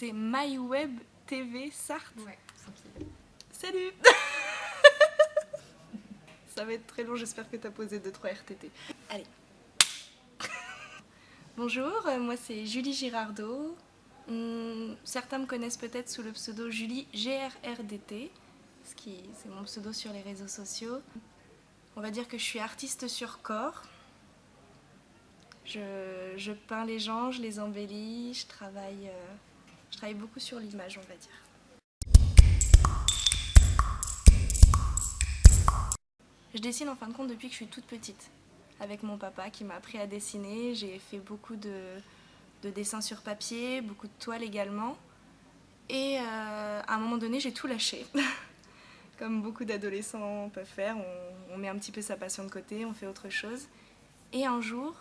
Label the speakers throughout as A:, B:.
A: c'est MyWeb TV Sarthe.
B: Ouais, tranquille.
A: Salut. Ça va être très long, j'espère que tu as posé 2-3 RTT. Allez. Bonjour, moi c'est Julie Girardot. Certains me connaissent peut-être sous le pseudo Julie GRRDT, c'est mon pseudo sur les réseaux sociaux. On va dire que je suis artiste sur corps. Je peins les gens, je les embellis, je travaille beaucoup sur l'image, on va dire. Je dessine en fin de compte depuis que je suis toute petite. Avec mon papa qui m'a appris à dessiner, j'ai fait beaucoup de dessins sur papier, beaucoup de toiles également. Et à un moment donné, j'ai tout lâché. Comme beaucoup d'adolescents peuvent faire, on met un petit peu sa passion de côté, on fait autre chose. Et un jour,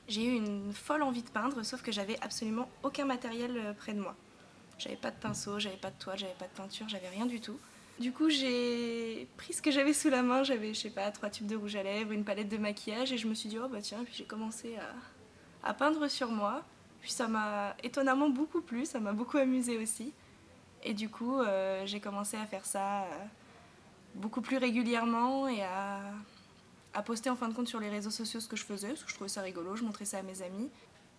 A: j'ai eu une folle envie de peindre, sauf que j'avais absolument aucun matériel près de moi. J'avais pas de pinceau, j'avais pas de toile, j'avais pas de peinture, j'avais rien du tout. Du coup, j'ai pris ce que j'avais sous la main, j'avais, je sais pas, 3 tubes de rouge à lèvres, une palette de maquillage, et je me suis dit, oh bah tiens, puis j'ai commencé à peindre sur moi. Puis ça m'a étonnamment beaucoup plu, ça m'a beaucoup amusée aussi. Et du coup, j'ai commencé à faire ça beaucoup plus régulièrement et à poster en fin de compte sur les réseaux sociaux ce que je faisais, parce que je trouvais ça rigolo, je montrais ça à mes amis.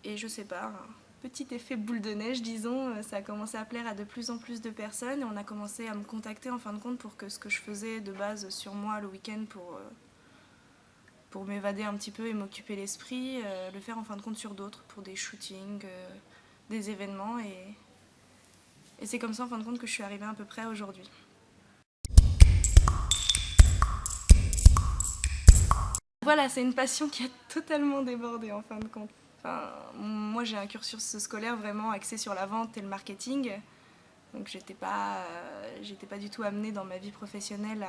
A: Et je sais pas, un petit effet boule de neige, disons, ça a commencé à plaire à de plus en plus de personnes et on a commencé à me contacter en fin de compte pour que ce que je faisais de base sur moi le week-end pour m'évader un petit peu et m'occuper l'esprit, le faire en fin de compte sur d'autres, pour des shootings, des événements et c'est comme ça en fin de compte que je suis arrivée à peu près à aujourd'hui. Voilà, c'est une passion qui a totalement débordé en fin de compte. Enfin, moi j'ai un cursus scolaire vraiment axé sur la vente et le marketing, donc j'étais pas du tout amenée dans ma vie professionnelle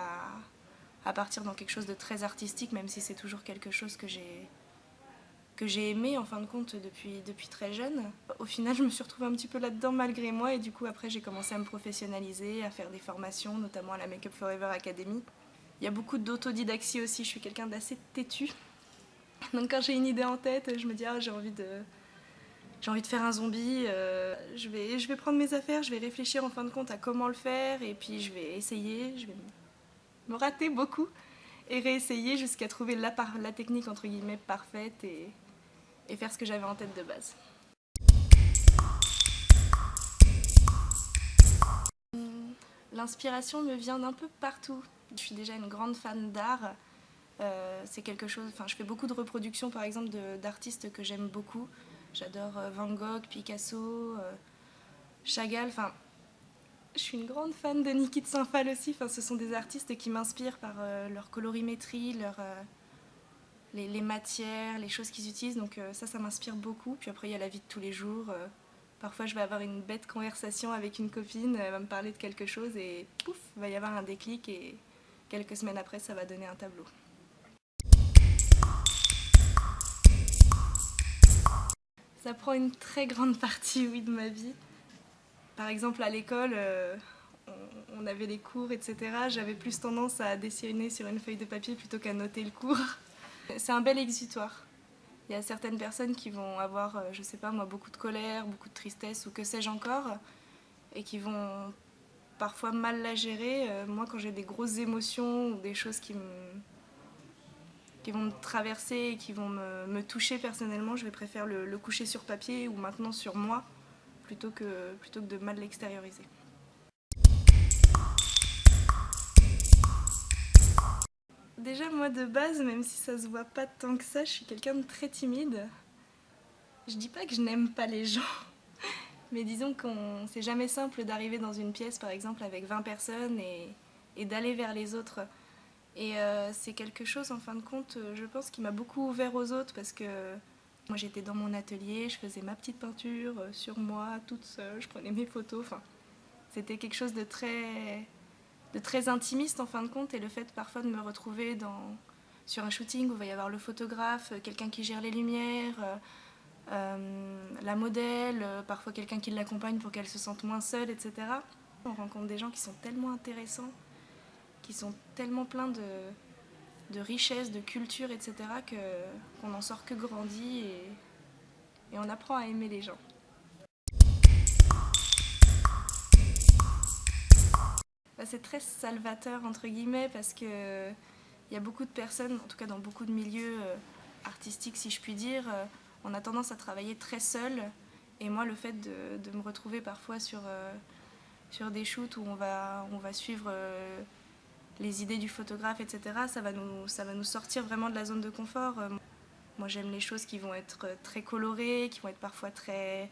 A: à partir dans quelque chose de très artistique, même si c'est toujours quelque chose que j'ai aimé en fin de compte depuis très jeune. Au final, je me suis retrouvée un petit peu là-dedans malgré moi et du coup après j'ai commencé à me professionnaliser, à faire des formations, notamment à la Make Up Forever Academy. Il y a beaucoup d'autodidaxie aussi, je suis quelqu'un d'assez têtu. Donc quand j'ai une idée en tête, je me dis j'ai envie de faire un zombie, je vais prendre mes affaires, je vais réfléchir en fin de compte à comment le faire et puis je vais essayer, je vais me rater beaucoup et réessayer jusqu'à trouver la technique entre guillemets parfaite et faire ce que j'avais en tête de base. L'inspiration me vient d'un peu partout. Je suis déjà une grande fan d'art. C'est quelque chose, je fais beaucoup de reproductions par exemple d'artistes que j'aime beaucoup. J'adore Van Gogh, Picasso, Chagall. Je suis une grande fan de Niki de Saint-Phalle aussi. Ce sont des artistes qui m'inspirent par leur colorimétrie, les matières, les choses qu'ils utilisent. Donc ça m'inspire beaucoup. Puis après, il y a la vie de tous les jours. Parfois, je vais avoir une bête conversation avec une copine, elle va me parler de quelque chose et pouf, il va y avoir un déclic et quelques semaines après, ça va donner un tableau. Ça prend une très grande partie, oui, de ma vie. Par exemple, à l'école, on avait les cours, etc. J'avais plus tendance à dessiner sur une feuille de papier plutôt qu'à noter le cours. C'est un bel exutoire. Il y a certaines personnes qui vont avoir, je sais pas moi, beaucoup de colère, beaucoup de tristesse ou que sais-je encore, et qui vont parfois mal la gérer. Moi, quand j'ai des grosses émotions ou des choses qui vont me traverser et qui vont me toucher personnellement, je vais préférer le coucher sur papier ou maintenant sur moi plutôt que de mal l'extérioriser. Déjà moi de base, même si ça se voit pas tant que ça, je suis quelqu'un de très timide. Je dis pas que je n'aime pas les gens, mais disons que c'est jamais simple d'arriver dans une pièce par exemple avec 20 personnes et d'aller vers les autres. Et c'est quelque chose en fin de compte, je pense, qui m'a beaucoup ouvert aux autres parce que moi j'étais dans mon atelier, je faisais ma petite peinture sur moi, toute seule, je prenais mes photos, c'était quelque chose de très intimiste en fin de compte et le fait parfois de me retrouver sur un shooting où il va y avoir le photographe, quelqu'un qui gère les lumières, la modèle, parfois quelqu'un qui l'accompagne pour qu'elle se sente moins seule, etc. On rencontre des gens qui sont tellement intéressants, qui sont tellement pleins de richesse, de culture, etc. qu'on n'en sort que grandi et on apprend à aimer les gens. c'est très salvateur entre guillemets parce que il y a beaucoup de personnes, en tout cas dans beaucoup de milieux artistiques si je puis dire, on a tendance à travailler très seul. Et moi, le fait de me retrouver parfois sur des shoots où on va suivre les idées du photographe, etc., ça va nous sortir vraiment de la zone de confort. Moi, j'aime les choses qui vont être très colorées, qui vont être parfois très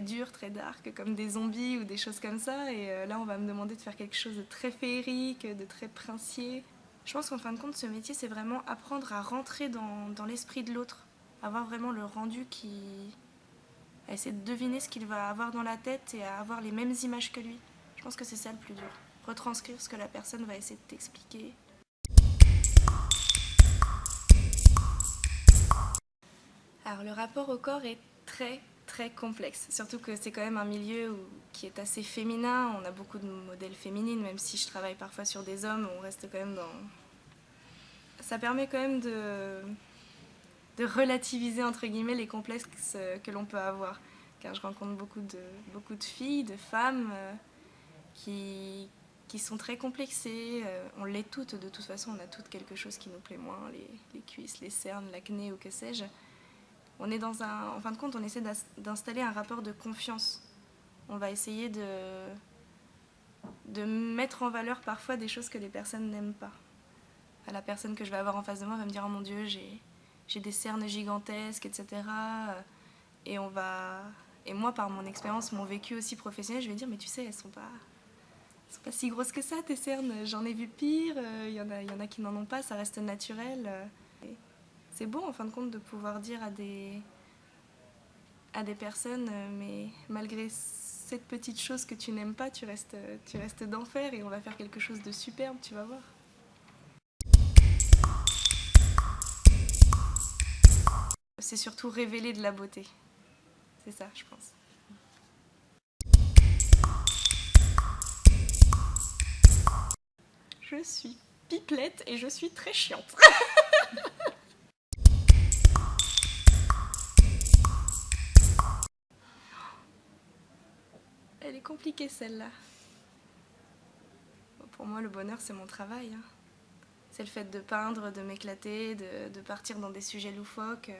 A: dures, très dark, comme des zombies ou des choses comme ça. Et là, on va me demander de faire quelque chose de très féerique, de très princier. Je pense qu'en fin de compte, ce métier, c'est vraiment apprendre à rentrer dans l'esprit de l'autre, avoir vraiment le rendu à essayer de deviner ce qu'il va avoir dans la tête et à avoir les mêmes images que lui. Je pense que c'est ça le plus dur. Retranscrire ce que la personne va essayer de t'expliquer. Alors le rapport au corps est très très complexe, surtout que c'est quand même un milieu qui est assez féminin, on a beaucoup de modèles féminines, même si je travaille parfois sur des hommes, on reste quand même dans... Ça permet quand même de relativiser entre guillemets les complexes que l'on peut avoir, car je rencontre beaucoup de filles, de femmes qui sont très complexées, on l'est toutes, de toute façon on a toutes quelque chose qui nous plaît moins, les cuisses, les cernes, l'acné ou que sais-je. On est en fin de compte, on essaie d'installer un rapport de confiance. On va essayer de mettre en valeur parfois des choses que les personnes n'aiment pas. La personne que je vais avoir en face de moi va me dire « Oh mon Dieu, j'ai des cernes gigantesques, etc. » Et moi, par mon expérience, mon vécu aussi professionnel, je vais dire « Mais tu sais, elles sont pas si grosses que ça, tes cernes. J'en ai vu pire, il y en a qui n'en ont pas, ça reste naturel. » C'est beau en fin de compte de pouvoir dire à des personnes mais malgré cette petite chose que tu n'aimes pas, tu restes d'enfer et on va faire quelque chose de superbe, tu vas voir. C'est surtout révéler de la beauté. C'est ça, je pense. Je suis pipelette et je suis très chiante. Elle est compliquée celle-là. Pour moi, le bonheur, c'est mon travail. C'est le fait de peindre, de m'éclater, de partir dans des sujets loufoques.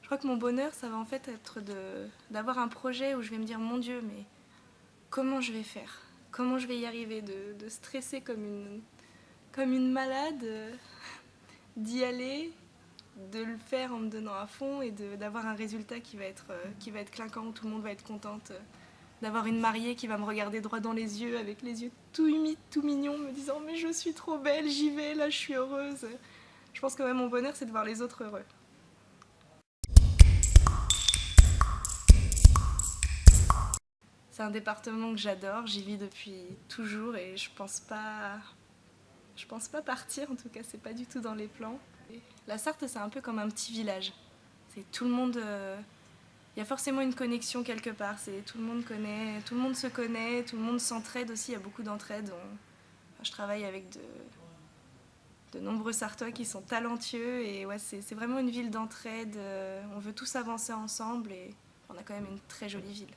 A: Je crois que mon bonheur, ça va en fait être d'avoir un projet où je vais me dire « Mon Dieu, mais comment je vais faire ? Comment je vais y arriver ?» De stresser comme une malade, d'y aller, de le faire en me donnant à fond et d'avoir un résultat qui va être clinquant, où tout le monde va être contente. D'avoir une mariée qui va me regarder droit dans les yeux avec les yeux tout humides, tout mignons, me disant « Mais je suis trop belle, j'y vais, là je suis heureuse. » Je pense que ouais, mon bonheur, c'est de voir les autres heureux. C'est un département que j'adore, j'y vis depuis toujours et je pense pas partir, en tout cas c'est pas du tout dans les plans. La Sarthe, c'est un peu comme un petit village. C'est tout le monde... Il y a forcément une connexion quelque part, tout le monde se connaît, tout le monde s'entraide aussi, il y a beaucoup d'entraide. Je travaille avec de nombreux Sartois qui sont talentueux et ouais, c'est vraiment une ville d'entraide, on veut tous avancer ensemble et on a quand même une très jolie ville.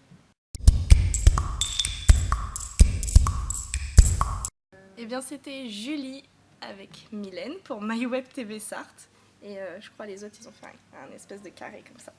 A: Eh bien c'était Julie avec Mylène pour MyWeb TV Sarthe et je crois les autres ils ont fait un espèce de carré comme ça.